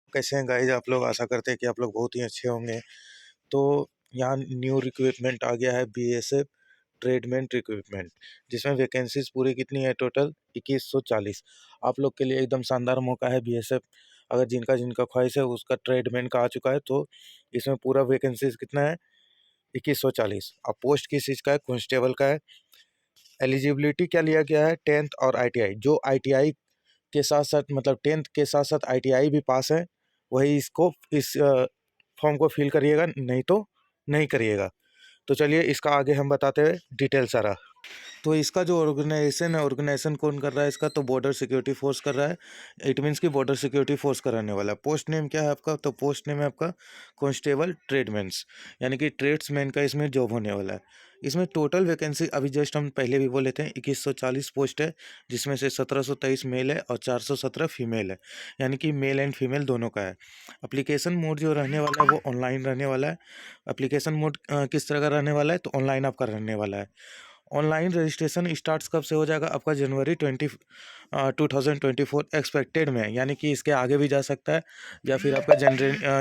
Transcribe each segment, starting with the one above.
कैसे हैं गाइस आप लोग? आशा करते हैं कि आप लोग बहुत ही अच्छे होंगे। तो यहाँ न्यू रिक्रूटमेंट आ गया है बीएसएफ ट्रेडमेन रिक्रूटमेंट, जिसमें वैकेंसीज पूरी कितनी है टोटल 2140। आप लोग के लिए एकदम शानदार मौका है। बीएसएफ अगर जिनका जिनका ख्वाहिश है उसका ट्रेडमेन का आ चुका है, तो इसमें पूरा वैकेंसीज कितना है 2140। अब पोस्ट किस चीज़ का है? कांस्टेबल का है। एलिजिबिलिटी क्या लिया गया है? 10th और आईटीआई। जो आईटीआई के साथ साथ मतलब 10th के साथ साथ आईटीआई भी पास है, वही इसको इस फॉर्म को फिल करिएगा, नहीं तो नहीं करिएगा। तो चलिए इसका आगे हम बताते हैं डिटेल सारा। तो इसका जो ऑर्गेनाइजेशन है, ऑर्गेनाइजेशन कौन कर रहा है इसका? तो बॉर्डर सिक्योरिटी फोर्स कर रहा है। इट मीन्स कि बॉर्डर सिक्योरिटी फोर्स कराने वाला है। पोस्ट नेम क्या है आपका? तो पोस्ट नेम है आपका कांस्टेबल ट्रेडमेंस, यानी कि ट्रेड्समैन का इसमें जॉब होने वाला है। इसमें टोटल वैकेंसी अभी जस्ट हम पहले भी बोले थे 2140 पोस्ट है, जिसमें से 1723 मेल है और 417 फीमेल है, यानी कि मेल एंड फीमेल दोनों का है। अप्लीकेशन मोड जो रहने वाला है वो ऑनलाइन रहने वाला है। अप्लीकेशन मोड किस तरह का रहने वाला है? तो ऑनलाइन आपका रहने वाला है। ऑनलाइन रजिस्ट्रेशन स्टार्ट्स कब से हो जाएगा आपका? जनवरी 2024 एक्सपेक्टेड में, यानी कि इसके आगे भी जा सकता है या फिर आपका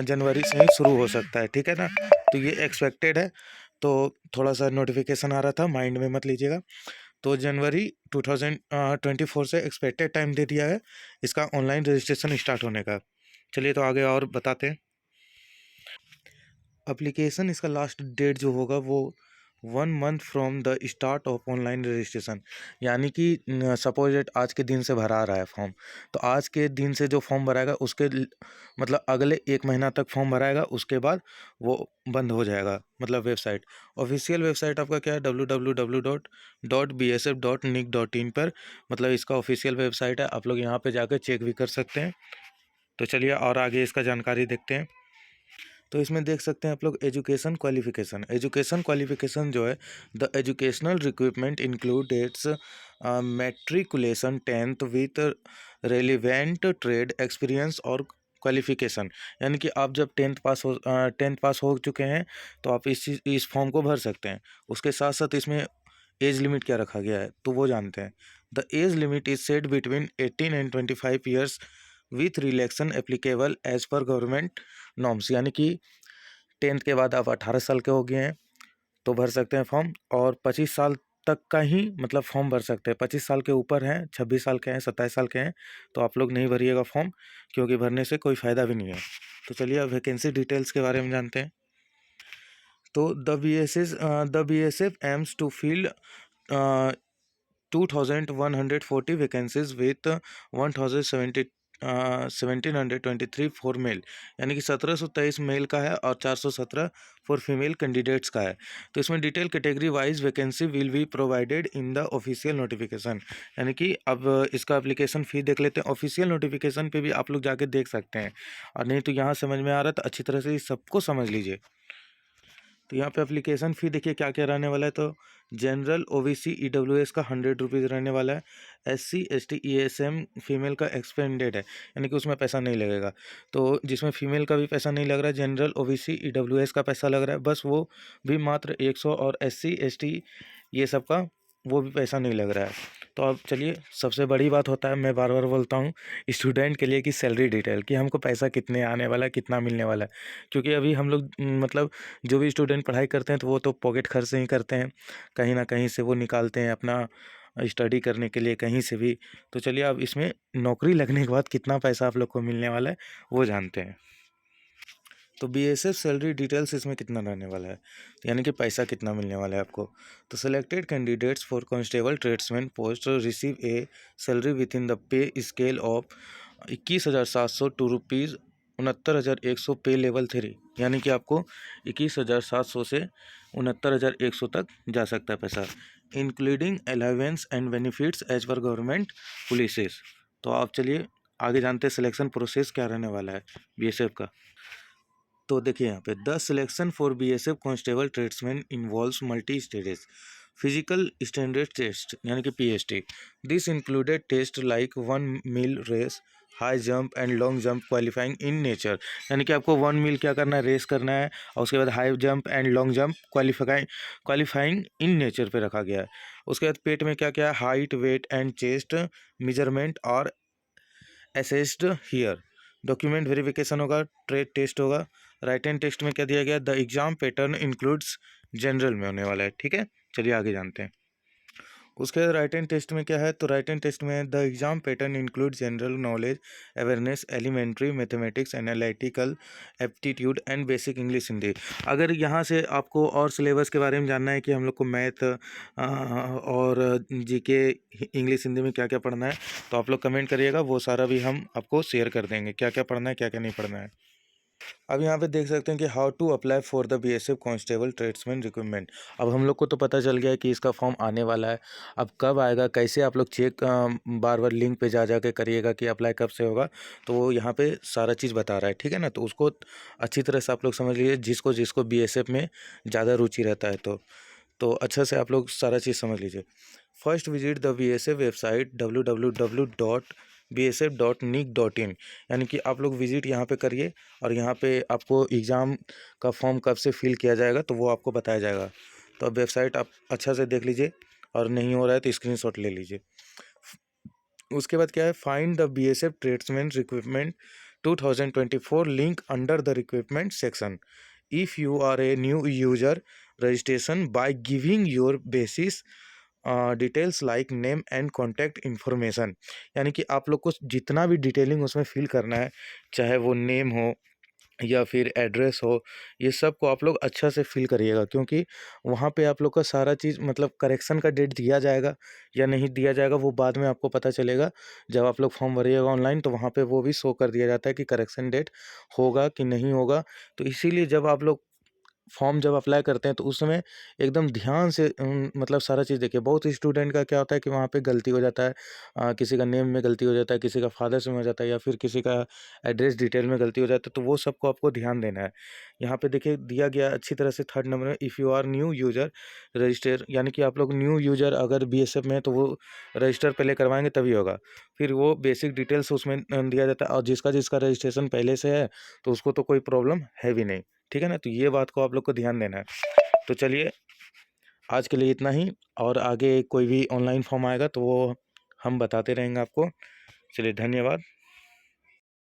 जनवरी से ही शुरू हो सकता है, ठीक है ना। तो ये एक्सपेक्टेड है, तो थोड़ा सा नोटिफिकेशन आ रहा था, माइंड में मत लीजिएगा। तो जनवरी 2024 से एक्सपेक्टेड टाइम दे दिया है इसका ऑनलाइन रजिस्ट्रेशन स्टार्ट होने का। चलिए तो आगे और बताते हैं। एप्लीकेशन इसका लास्ट डेट जो होगा वो 1 month from the start of online registration, यानी कि सपोज डेट आज के दिन से भरा आ रहा है फॉर्म, तो आज के दिन से जो फॉर्म भराएगा मतलब अगले 1 महीना तक फॉर्म भराएगा, उसके बाद वो बंद हो जाएगा। मतलब वेबसाइट, ऑफिशियल वेबसाइट आपका क्या है? www.bsf.nic.in पर, मतलब इसका ऑफिशियल वेबसाइट है। आप लोग यहाँ पे जाकर चेक भी कर सकते हैं। तो चलिए और आगे इसका जानकारी देखते हैं। तो इसमें देख सकते हैं आप लोग एजुकेशन क्वालिफिकेशन। एजुकेशन क्वालिफिकेशन जो है, the educational requirement includes matriculation 10th with relevant trade experience और क्वालिफिकेशन, यानी कि आप जब 10th पास हो चुके हैं तो आप इस फॉर्म को भर सकते हैं। उसके साथ साथ इसमें एज लिमिट क्या रखा गया है तो वो जानते हैं। The age limit is set between 18 and 25 years with relaxation applicable as per government norms, यानी कि 10th के बाद आप 18 साल के हो गए हैं तो भर सकते हैं फॉर्म, और 25 साल तक का ही मतलब फॉर्म भर सकते हैं। 25 साल के ऊपर हैं, 26 साल के हैं, 27 साल के हैं, तो आप लोग नहीं भरिएगा फॉर्म, क्योंकि भरने से कोई फ़ायदा भी नहीं है। तो चलिए अब वैकेंसी डिटेल्स के बारे में जानते हैं। तो the B S F aims to fill 2140 vacancies with 1723 for male, यानी कि 1723 मेल का है और 417 फॉर फीमेल कैंडिडेट्स का है। तो इसमें detail category wise vacancy will be provided in the official notification, यानी कि अब इसका एप्लीकेशन फ़ी देख लेते हैं। ऑफिशियल नोटिफिकेशन पे भी आप लोग जाके देख सकते हैं, और नहीं तो यहाँ समझ में आ रहा है तो अच्छी तरह से इस सबको समझ लीजिए। तो यहाँ पे एप्लीकेशन फ़ी देखिए क्या क्या रहने वाला है। तो जनरल ओबीसी ईडब्ल्यूएस का 100 रुपीज़ रहने वाला है। एससी एसटी ईएसएम फीमेल का एक्सपेंडेड है, यानी कि उसमें पैसा नहीं लगेगा। तो जिसमें फीमेल का भी पैसा नहीं लग रहा है, जनरल ओबीसी ईडब्ल्यूएस का पैसा लग रहा है, बस वो भी मात्र 100, और एससी एसटी ये सब का वो भी पैसा नहीं लग रहा है। तो अब चलिए सबसे बड़ी बात होता है, मैं बार बार बोलता हूँ स्टूडेंट के लिए, कि सैलरी डिटेल, कि हमको पैसा कितने आने वाला है, कितना मिलने वाला है। क्योंकि अभी हम लोग मतलब जो भी स्टूडेंट पढ़ाई करते हैं तो वो तो पॉकेट खर्च से ही करते हैं, कहीं ना कहीं से वो निकालते हैं अपना स्टडी करने के लिए कहीं से भी। तो चलिए अब इसमें नौकरी लगने के बाद कितना पैसा आप लोग को मिलने वाला है वो जानते हैं। तो बीएसएफ सैलरी डिटेल्स इसमें कितना रहने वाला है, यानी कि पैसा कितना मिलने वाला है आपको। तो selected candidates for constable tradesman post receive A salary with in the pay scale of 21,702 rupees 69,100 पे लेवल 3, यानी कि आपको 21,700 से 69,100 तक जा सकता है पैसा, including allowance and benefits as per government policies. तो आप चलिए आगे जानते हैं सिलेक्शन प्रोसेस क्या रहने वाला है बीएसएफ का। तो देखिए यहाँ पे the selection for BSF constable tradesman involves multi stages physical standard test, यानी कि PST. This included test like 1 mile race, high jump and long jump qualifying in nature, यानी कि आपको 1 मील क्या करना है, रेस करना है, और उसके बाद high jump and long jump qualifying in nature पे रखा गया है। उसके बाद पेट में क्या क्या है, height weight and chest measurement और असेस्ड हियर। डॉक्यूमेंट वेरिफिकेशन होगा, ट्रेड टेस्ट होगा। राइटन टेस्ट में क्या दिया गया, the exam pattern includes general में होने वाला है। ठीक है, चलिए आगे जानते हैं। उसके बाद राइटन टेस्ट में क्या है, तो राइटन टेस्ट में the exam pattern include general knowledge, awareness, elementary mathematics, analytical aptitude and basic English Hindi. अगर यहाँ से आपको और सिलेबस के बारे में जानना है कि हम लोग को मैथ और जीके इंग्लिश हिंदी में क्या क्या पढ़ना है, तो आप लोग कमेंट करिएगा, वो सारा भी हम आपको शेयर कर देंगे, क्या क्या पढ़ना है क्या क्या नहीं पढ़ना है। अब यहाँ पे देख सकते हैं कि how to apply for the BSF constable tradesman recruitment. अब हम लोग को तो पता चल गया है कि इसका फॉर्म आने वाला है। अब कब आएगा, कैसे आप लोग चेक बार बार लिंक पे जा जा के करिएगा कि अप्लाई कब से होगा, तो वो यहाँ पे सारा चीज़ बता रहा है। ठीक है ना, तो उसको अच्छी तरह से आप लोग समझ लीजिए, जिसको जिसको बीएसएफ में ज़्यादा रुचि रहता है तो अच्छा से आप लोग सारा चीज़ समझ लीजिए। First visit the BSF website www.bsf.nic.in, यानी कि आप लोग विजिट यहाँ पे करिए और यहाँ पे आपको एग्ज़ाम का फॉर्म कब से फिल किया जाएगा तो वो आपको बताया जाएगा। तो अब वेबसाइट आप अच्छा से देख लीजिए, और नहीं हो रहा है तो स्क्रीनशॉट ले लीजिए। उसके बाद क्या है, find the BSF tradesman recruitment 2024 link under the recruitment section. If you are a new user, registration by giving your basis details like name and contact information. यानी कि आप लोग को जितना भी डिटेलिंग उसमें फिल करना है, चाहे वो नेम हो या फिर एड्रेस हो, ये सब को आप लोग अच्छा से फिल करिएगा, क्योंकि वहाँ पे आप लोग का सारा चीज़ मतलब करेक्शन का डेट दिया जाएगा या नहीं दिया जाएगा वो बाद में आपको पता चलेगा। जब आप लोग फॉर्म भरिएगा ऑनलाइन तो वहाँ पे वो भी शो कर दिया जाता है कि करेक्शन डेट होगा कि नहीं होगा। तो इसीलिए जब आप लोग फॉर्म जब अप्लाई करते हैं तो उसमें एकदम ध्यान से मतलब सारा चीज़ देखिए। बहुत स्टूडेंट का क्या होता है कि वहाँ पे गलती हो जाता है, किसी का नेम में गलती हो जाता है, किसी का फादर्स में हो जाता है, या फिर किसी का एड्रेस डिटेल में गलती हो जाता है, तो वो सबको आपको ध्यान देना है। यहाँ पे देखिए दिया गया अच्छी तरह से थर्ड नंबर में, if you are new user register, यानी कि आप लोग न्यू यूजर अगर बीएसएफ में है तो वो रजिस्टर पहले करवाएंगे तभी होगा। फिर वो बेसिक डिटेल्स उसमें दिया जाता है, और जिसका जिसका रजिस्ट्रेशन पहले से है तो उसको तो कोई प्रॉब्लम है भी नहीं। ठीक है ना, तो ये बात को आप लोग को ध्यान देना है। तो चलिए आज के लिए इतना ही, और आगे कोई भी ऑनलाइन फॉर्म आएगा तो वो हम बताते रहेंगे आपको। चलिए धन्यवाद।